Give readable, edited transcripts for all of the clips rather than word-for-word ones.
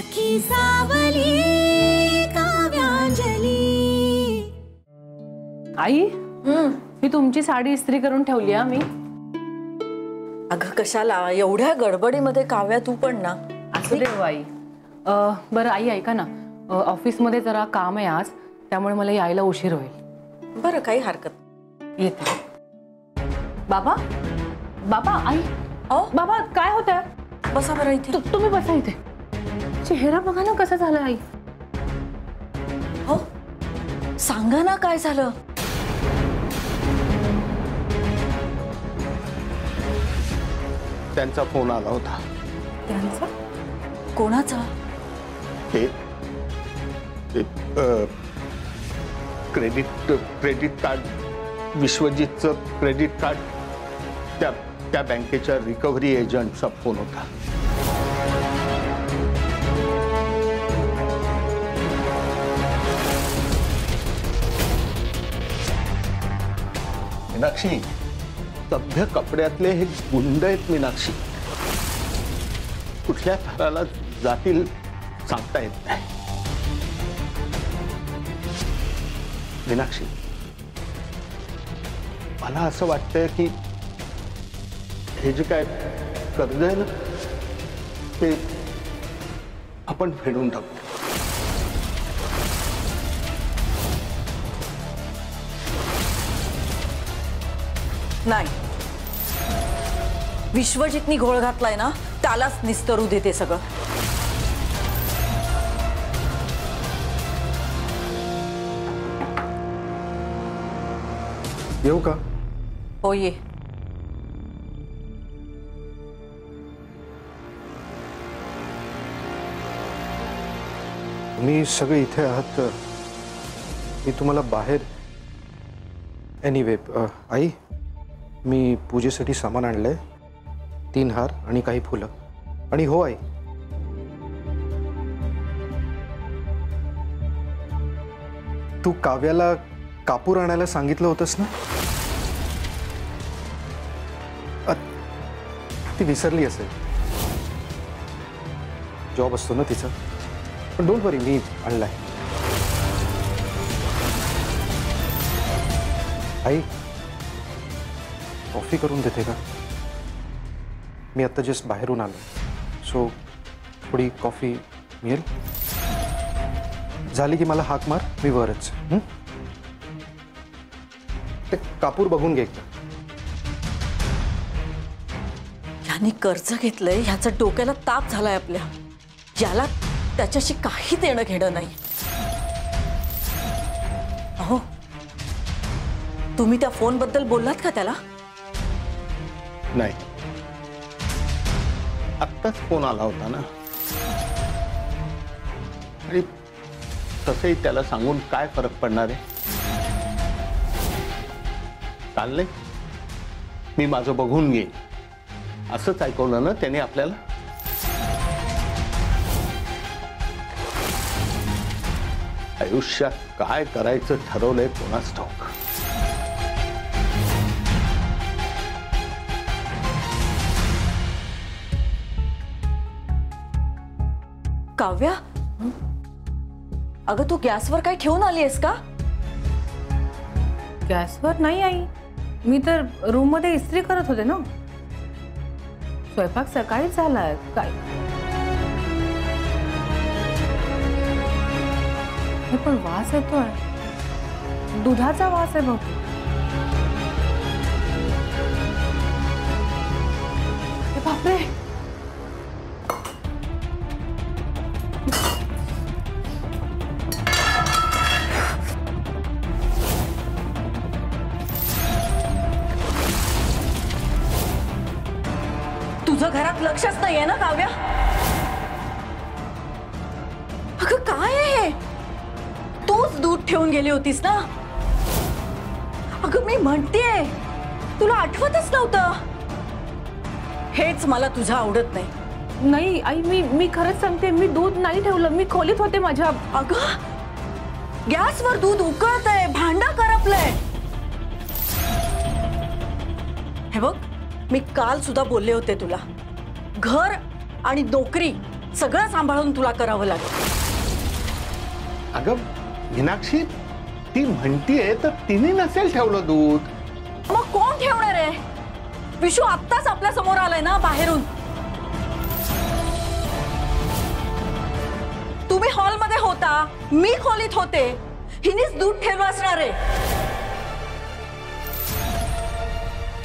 सखी सावली काव्यांजली। आई मी तुमची साडी इस्त्री करून ठेवली आहे मी। अगं कशाला एवढ्या गडबडीमध्ये काव्या तू पण ना। असू दे आई। बरं आई ऐका ना, ऑफिसमध्ये जरा काम आहे आज, त्यामुळे मला यायला उशीर होईल। बरं काही हरकत येते। बाबा बाबा आई बाबा काय होतंय? बसा बरं इथे। तुम्ही बसा इथे। चेहरा बघा ना कसा झाला आई। हो सांगा ना काय झालं? त्यांचा फोन आला होता। त्यांचा? कोणाचा? क्रेडिट कार्ड, विश्वजितचं क्रेडिट कार्ड, त्या बँकेच्या रिकव्हरी एजंटचा फोन होता। मीनाक्षी, सभ्य कपड्यातले हे गुंड आहेत मीनाक्षी। कुठल्या थराला जातील सांगता येत नाही। मीनाक्षी, मला असं वाटतंय की हे जे काय कर्ज आहे ना ते आपण फेडून टाकू। नाही, विश्वजितनी घोळ घातलाय ना त्यालाच निस्तरू देते सगळं। येऊ का? हो ये। तुम्ही सगळे इथे आहात तर मी तुम्हाला बाहेर एनिवे आई मी पूजेसाठी सामान आणलंय, 3 हार आणि काही फुलं। आणि हो आई, तू काव्याला कापूर आणायला सांगितलं होतंस ना? ती विसरली असेल, जॉब असतो ना तिचा। पण डोंट वरी, मी आणलाय। आई कॉफी करून देते का? मी आता जस्ट बाहेरून आलो, सो थोडी कॉफी मिळेल? झाली की मला हाक मार, मी वरच। ते कापूर बघून घे एकदा। यांनी कर्ज घेतलंय ह्याचा डोक्याला ताप झालाय आपल्या। याला त्याच्याशी काही देणं घेणं नाही। अहो तुम्ही त्या फोन बद्दल बोललात का त्याला? नाही, आत्ताच फोन आला होता ना। आणि तसंही त्याला सांगून काय फरक पडणार आहे? चाललंय मी माझं बघून घेईन असंच ऐकवलं ना त्याने आपल्याला। आयुष्यात काय करायचं ठरवलंय कोणास ठाऊक। काव्या, अगं तू गॅसवर काय ठेवून आली आहेस का? गॅसवर नाही आई, मी तर रूम मध्ये इस्त्री करत होते ना। स्वयंपाक सकाळीच झालाय काय? पण वास येतोय, दुधाचा वास आहे बहुतेक। बापरे, तुझं घरात लक्षच नाहीये ना काव्या? अगं काय आहे? तूच दूध ठेवून गेली होतीस ना? अगं मी म्हणतेय तुला आठवतच नव्हतं। हेच मला तुझं आवडत नाही। नाही आई, मी खरंच सांगते, मी दूध नाही ठेवलं, मी खोलीत होते माझ्या। अगं गॅसवर दूध उकळतंय, भांडं करपलंय। हे बघ, मी काल सुद्धा बोलले होते तुला, घर आणि नोकरी सगळं सांभाळून तुला करावं लागेल. अगं मीनाक्षी, ती म्हणतीये तर तिने नसेल ठेवलं दूध. मग कोण ठेवणार आहे? विशू आत्ताच आपल्या समोर आलाय ना बाहेरून. तुम्ही हॉलमध्ये होता, मी खोलीत होते. हिनेच दूध ठेवलं असणार आहे.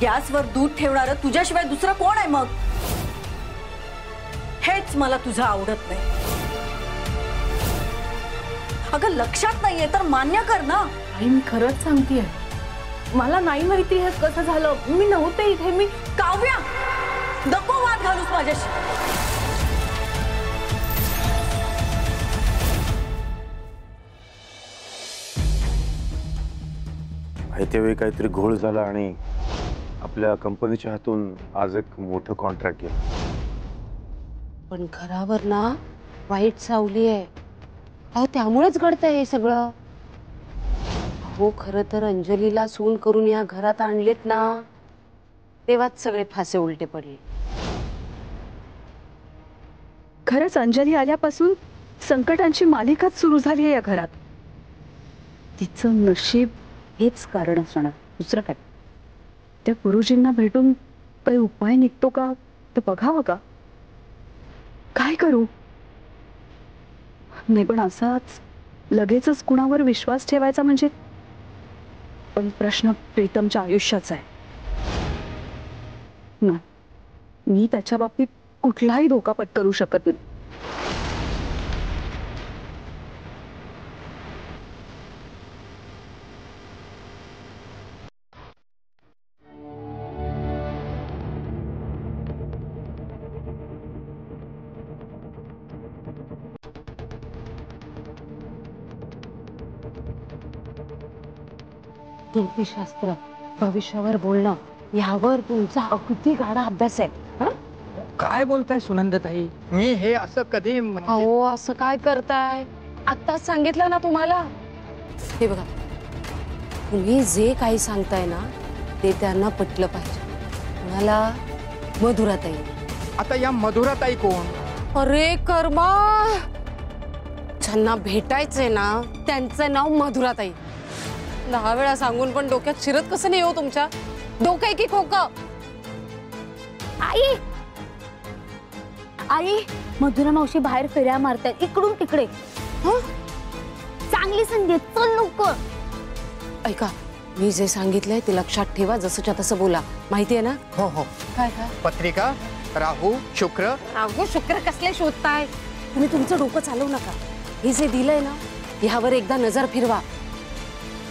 गॅसवर दूध ठेवणार तुझ्याशिवाय दुसरं कोण आहे मग? हेच मला तुझं आवडत नाही. अगं लक्षात नाहीये तर मान्य कर ना. आई मी खरंच सांगतेय, मला नाही माहिती हे कसं झालं. मी नव्हते इथे. मी काव्या, नको वाद घालूस माझ्याशी. आयत्या वेळी काहीतरी घोळ झाला आणि आपल्या कंपनीच्या हातून आज एक मोठं कॉन्ट्रॅक्ट गेलं. पण घरावर ना वाईट सावली आहे. अहो त्यामुळेच घडतंय हे सगळं. हो खरं तर अंजलीला सून करून या घरात आणलेत ना, तेव्हाच सगळे फासे उलटे पडले. खरंच अंजली आल्यापासून संकटांची मालिकाच सुरू झाली आहे या घरात. तिचं नशीब हेच कारण असणार, दुसरं काय. त्या गुरुजींना भेटून काही उपाय निघतो का ते बघावं का? काय करू? नाही पण असाच लगेचच कुणावर विश्वास ठेवायचा म्हणजे. पण प्रश्न प्रीतमच्या आयुष्याचा आहे ना. मी त्याच्या बाबतीत कुठलाही धोका पत्करू शकत नाही. नीतिशास्त्र, भविष्यावर बोलणं यावर तुमचा अगदी गाढा अभ्यास आहे. काय बोलताय सुनंदताई? मी हे असं कधी अहो असं काय करताय? आत्ताच सांगितलं ना तुम्हाला. हे बघा, तुम्ही जे काही सांगताय ना ते त्यांना पटलं पाहिजे. कुणाला? मधुराताई. आता या मधुराताई कोण? अरे कर्मा, ज्यांना भेटायचंय ना त्यांचं नाव मधुराताई. 10 वेळा सांगून पण डोक्यात शिरत कसं नाही हो तुमच्या? डोकं आहे की खोकं? आई आई, मधुरा मावशी बाहेर फेऱ्या मारतात इकडून तिकडे. चांगली संधी, चल लवकर. ऐका, मी जे सांगितलंय ते लक्षात ठेवा. जसंच्या तसं बोला, माहितीये ना? हो हो. काय काय? पत्रिका, राहू शुक्र. राहू शुक्र कसले शोधताय तुम्ही? तुमचं डोकं चालवू नका. हे जे दिलंय ना ह्यावर एकदा नजर फिरवा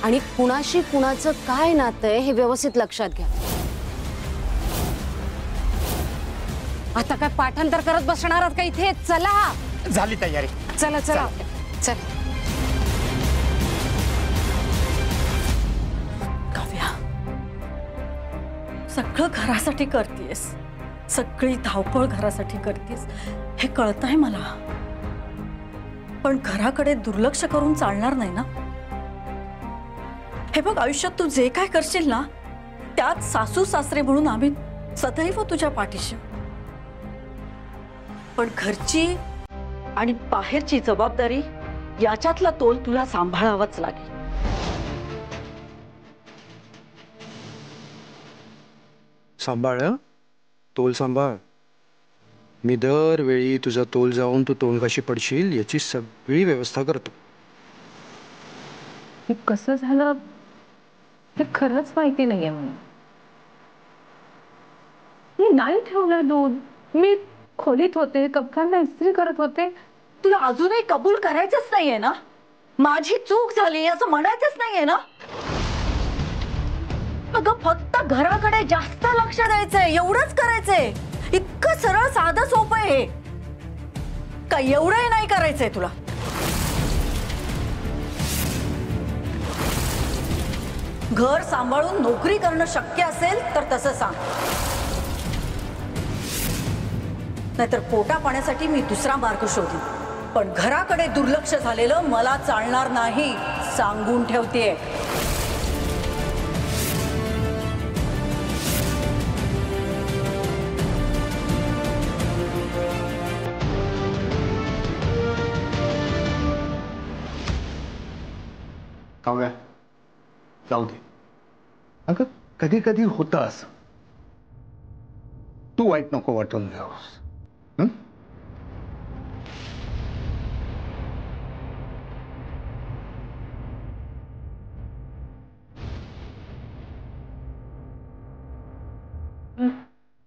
आणि कुणाशी कुणाचं काय नातं आहे हे व्यवस्थित लक्षात घ्या. आता काय पाठांतर करत बसणार आहात का इथे? चला. झाली तयारी. चला चला चला. काव्या, सगळं घरासाठी करतेस, सगळी धावपळ घरासाठी करतेस हे कळतंय मला. पण घराकडे दुर्लक्ष करून चालणार नाही ना. हे बघ, आयुष्यात तू जे काय करशील ना त्यात सासू सासरे म्हणून आम्ही सदैव तुझ्या पाठीशी. पण घरची आणि बाहेरची जबाबदारी याच्यातला तोल तुला सांभाळावाच लागेल. सांभाळ हं? तोल सांभाळ. मी दरवेळी तुझा तोल जाऊन तू तोंडगाशी पडशील याची सगळी व्यवस्था करतो. हे कसं झालं हे खरंच माहिती नाहीये मला. मी नाही ठेवलं दूध. मी खोलीत होते, कपड्यांना इस्त्री करत होते. तुला अजूनही कबूल करायचंच नाहीये ना? माझी चूक झाली असं म्हणायचंच नाहीये ना? अगं फक्त घराकडे जास्त लक्ष द्यायचंय, एवढंच करायचंय. इतकं सरळ साधं सोपं आहे हे. काय एवढंही नाही करायचंय तुला? घर सांभाळून नोकरी करणं शक्य असेल तर तसं सांग, नाहीतर पोटा पाण्यासाठी मी दुसरा मार्ग शोधीन. पण घराकडे दुर्लक्ष झालेलं मला चालणार नाही, सांगून ठेवतेय. काव्या जाऊ दे. अगं कधी कधी होतं असं. तू वाईट नको वाटून घ्यावस.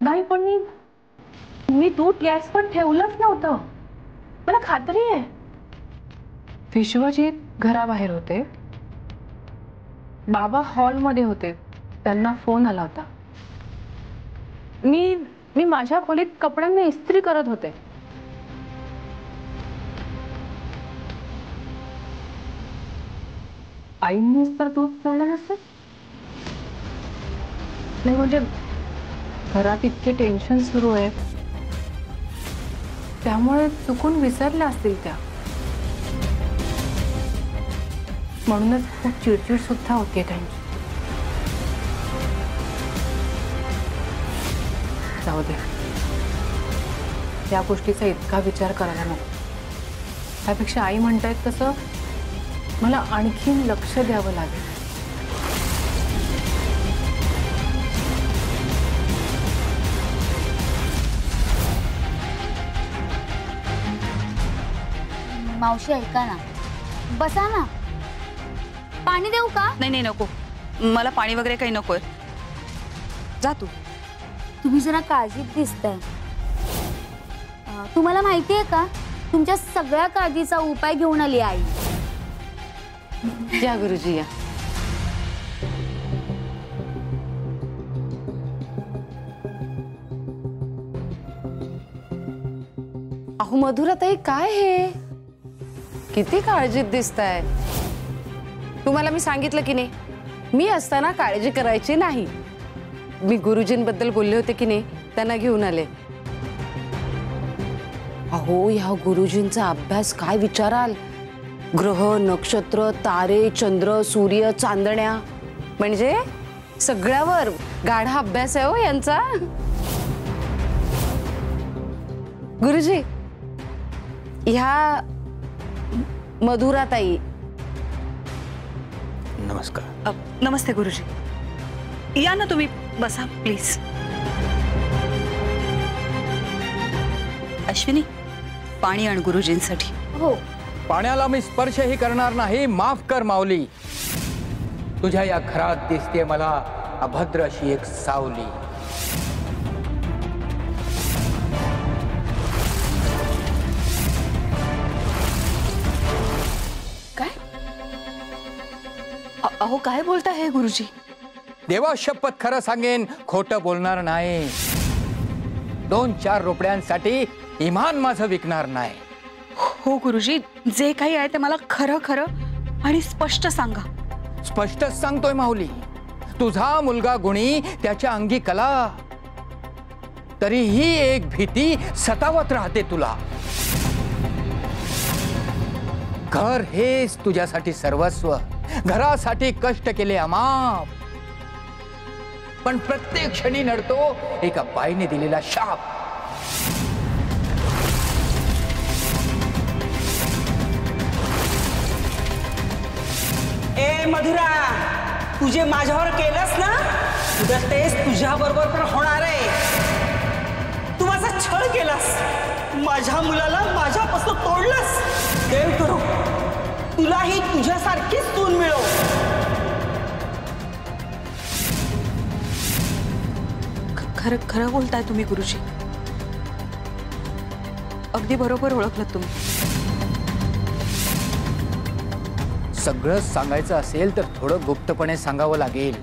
नाही पण मी दूध गॅस पण ठेवलंच नव्हतं. मला खात्री आहे. विश्वजित घराबाहेर होते, बाबा हॉलमध्ये होते, त्यांना फोन आला होता. मी माझ्या खोलीत कपड्यांना इस्त्री करत होते. आईनीच तर दूध ठेवलं नसेल. नाही म्हणजे घरात इतके टेन्शन सुरू आहे त्यामुळे चुकून विसरल्या असतील त्या. म्हणूनच खूप चिडचिड सुद्धा होते त्यांची. जाऊ दे, या गोष्टीचा इतका विचार करायला नको. त्यापेक्षा आई म्हणतायत तसं मला आणखीन लक्ष द्यावं लागेल. मावशी ऐका ना, बसा ना. पाणी देऊ का? नाही नाही नको, मला पाणी वगैरे काही नकोय. जा तू. तुम्ही जरा काळजीत दिसताय. तुम्हाला माहितीये का, तुमच्या सगळ्या काळजीचा उपाय घेऊन आली आई. या गुरुजी या. अहो मधुराताई, काय हे किती काळजीत दिसताय. तुम्हाला मी सांगितलं की नाही, मी असताना काळजी करायची नाही. मी गुरुजींबद्दल बोलले होते की नाही, त्यांना घेऊन आले. अहो ह्या गुरुजींचा अभ्यास काय विचाराल. ग्रह, नक्षत्र, तारे, चंद्र, सूर्य, चांदण्या, म्हणजे सगळ्यावर गाढा अभ्यास आहे हो यांचा. गुरुजी, ह्या मधुराताई. नमस्कार. नमस्ते गुरुजी. या ना तुम्ही, बसा प्लीज. अश्विनी, पाणी आण गुरुजींसाठी. हो. पाण्याला मी स्पर्शही करणार नाही. माफ कर माऊली. तुझ्या या घरात दिसते मला अभद्र अशी एक सावली. काय? अहो काय बोलता हे गुरुजी? देवा शपथ खरं सांगेन, खोटं बोलणार नाही. 2-4 रुपयांसाठी इमान माझं विकणार नाही. हो गुरुजी, जे काही आहे ते मला खरं खरं आणि स्पष्ट सांगा. स्पष्टच सांगतोय माऊली. तुझा मुलगा गुणी, त्याच्या अंगी कला, तरीही एक भीती सतावत राहते तुला. घर हेच तुझ्यासाठी सर्वस्व. घरासाठी कष्ट केले अमाप, पण प्रत्येक क्षणी नडतो एका बाईने दिलेला शाप. ए मधुरा, तुझे माझ्यावर केलंस ना, उद्या तेच तुझ्या बरोबर पण होणार आहे. तू माझा छळ केलास, माझ्या मुलाला माझ्यापासून तोडलंस. देव करो तुलाही तुझ्यासारखीच सून मिळो. खरं खरं बोलताय तुम्ही गुरुजी. अगदी बरोबर ओळखलं तुम्ही. सगळं सांगायचं असेल तर थोडं गुप्तपणे सांगावं लागेल.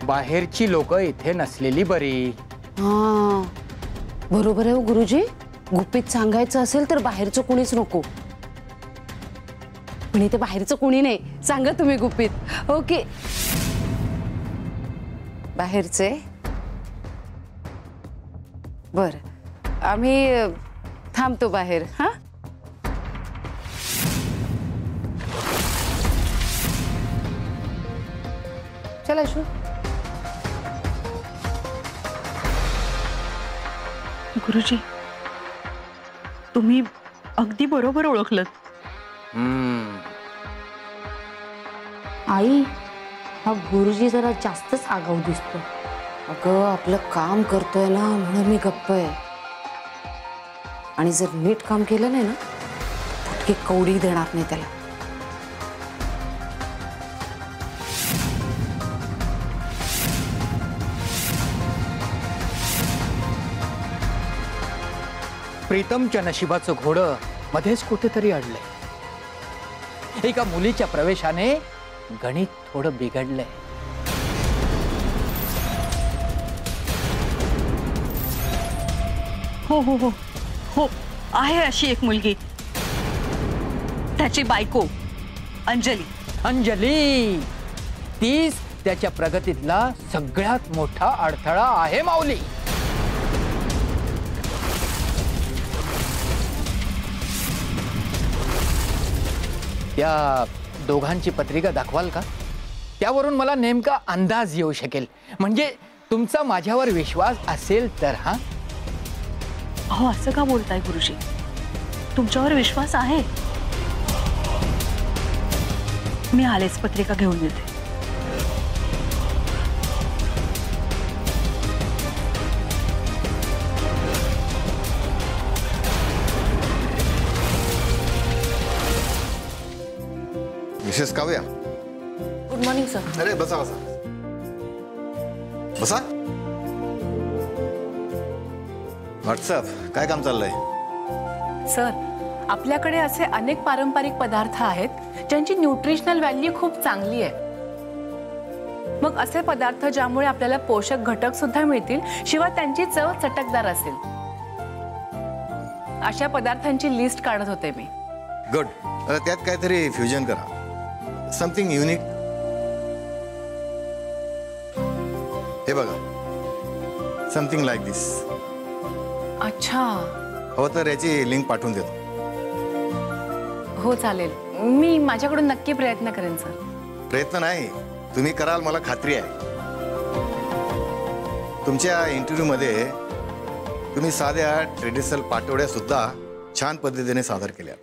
बाहेरची लोक इथे नसलेली बरी. हा बरोबर आहे हो गुरुजी. गुपित सांगायचं असेल तर बाहेरचं कुणीच नको. पण इथे बाहेरचं कुणी नाही. सांगा तुम्ही गुपित. ओके, बाहेरचे. बर, आम्ही थांबतो बाहेर. हा, चला अश्व. गुरुजी, तुम्ही अगदी बरोबर ओळखलं. आई, हा गुरुजी जरा जास्तच आगाऊ दिसतो. अगं आपलं काम करतोय ना म्हणून मी गप्प आहे. आणि जर नीट काम केलं नाही ना फटके कवडी देणार नाही त्याला. प्रीतमच्या नशिबाचं घोडं मध्येच कुठेतरी अडलंय. एका मुलीच्या प्रवेशाने गणित थोडं बिघडलंय. हो हो हो हो, आहे अशी एक मुलगी, त्याची बायको अंजली. अंजली तीच त्याच्या प्रगतीतला सगळ्यात मोठा अडथळा आहे माऊली. त्या दोघांची पत्रिका दाखवाल का? त्यावरून मला नेमका अंदाज येऊ शकेल. म्हणजे तुमचा माझ्यावर विश्वास असेल तर. हा अहो असं का बोलताय गुरुजी? तुमच्यावर विश्वास आहे. मी आलेच पत्रिका घेऊन येते. Mrs Kavya. Good morning sir. अरे बसा बसा बसा. व्हॉट्सअप काय काम चाललंय? सर, आपल्याकडे असे अनेक पारंपरिक पदार्थ आहेत ज्यांची न्यूट्रिशनल व्हॅल्यू खूप चांगली आहे. मग असे पदार्थ ज्यामुळे आपल्याला पोषक घटक सुद्धा मिळतील, शिवाय त्यांची चव चटकदार असेल, अशा पदार्थांची लिस्ट काढत होते मी. गुड. त्यात काहीतरी फ्युजन करा. Something unique. हे बघा, समथिंग लाईक दिस. अच्छा. हो तर याची लिंक पाठवून देतो. हो चालेल, मी माझ्याकडून नक्की प्रयत्न करेन सर. प्रयत्न नाही, तुम्ही कराल मला खात्री आहे. तुमच्या इंटरव्ह्यूमध्ये तुम्ही साध्या ट्रेडिशनल पाटोड्या सुद्धा छान पद्धतीने सादर केल्या.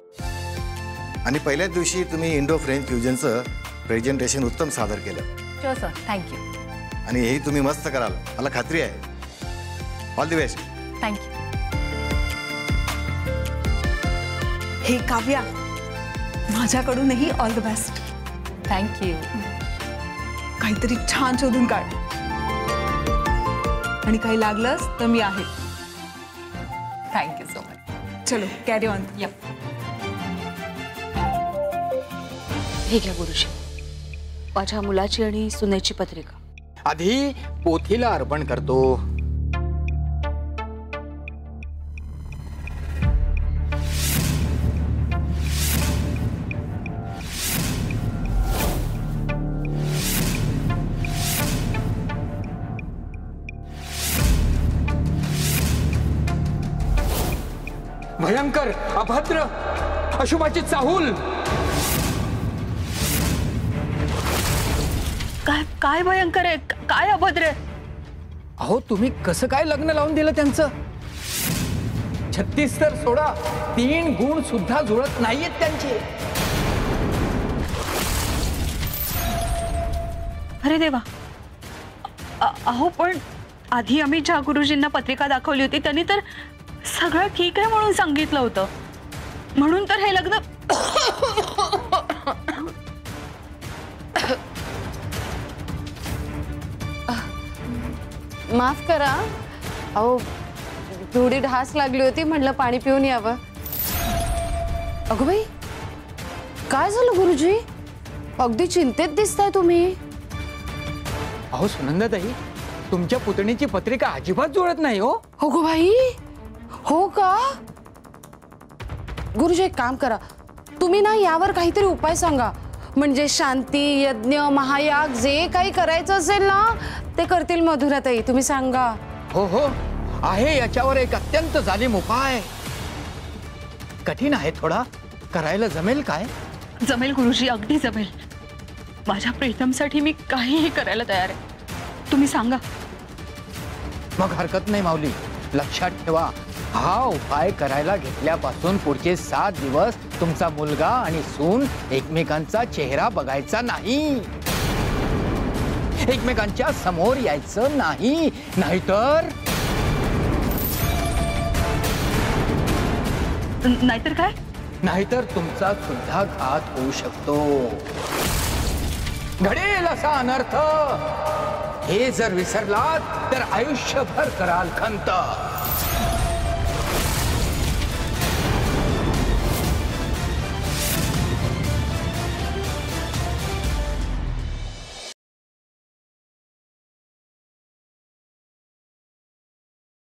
आणि पहिल्याच दिवशी तुम्ही इंडो फ्रेंच फ्युजनचं प्रेझेंटेशन उत्तम सादर केलं. हो सर, थँक्यू. आणि हेही तुम्ही मस्त कराल मला खात्री आहे. All the best. Thank you. Hey Kavya, माझ्याकडूनही ऑल द बेस्ट. थँक्यू. काहीतरी छान शोधून काढ. आणि काही लागलंच तर मी आहे. Thank you so much. चलो कॅरी ऑन. यप. हे घ्या गुरुजी, माझ्या मुलाची आणि सुनेची पत्रिका. आधी पोथीला अर्पण करतो. भयंकर, अभद्र, अशुभाची चाहूल. काय काय भयंकर आहे, काय अभद्र आहे? अहो तुम्ही कसं काय लग्न लावून दिलं त्यांचं? 36 तर सोडा, 3 गुण सुद्धा जुळत नाहीयेत त्यांचे. अरे देवा. अहो पण आधी आम्ही ज्या गुरुजींना पत्रिका दाखवली होती त्यांनी तर सगळं ठीक आहे म्हणून सांगितलं होतं. म्हणून तर हे लग्न. माफ करा, अहो थोडी ढास लागली होती, म्हटलं पाणी पिऊन यावं. अगं बाई, काय झालं गुरुजी? अगदी चिंतेत दिसताय तुम्ही. अहो सुनंदाताई, तुमच्या पुतणीची पत्रिका अजिबात जुळत नाही हो. अगो बाई, हो का? गुरुजी एक काम करा, तुम्ही ना यावर काहीतरी उपाय सांगा. म्हणजे शांती यज्ञ महायाग जे काही करायचं असेल ना ते करतील मधुराताई. तुम्ही सांगा. हो हो, आहे याच्यावर एक अत्यंत जालिम उपाय. कठीण आहे थोडा, करायला जमेल काय? जमेल गुरुजी, अगदी जमेल. माझ्या प्रीतमसाठी मी काहीही करायला तयार आहे. तुम्ही सांगा. मग हरकत नाही माऊली. लक्षात ठेवा, हा उपाय करायला घेतल्यापासून पुढचे 7 दिवस तुमचा मुलगा आणि सून एकमेकांचा चेहरा बघायचा नाही. एकमेकांच्या समोर यायचं नाही, नाहीतर नाहीतर काय? नाहीतर तुमचा सुद्धा घात होऊ शकतो. घडेल असा अनर्थ. हे जर विसरलात तर आयुष्यभर कराल खंत.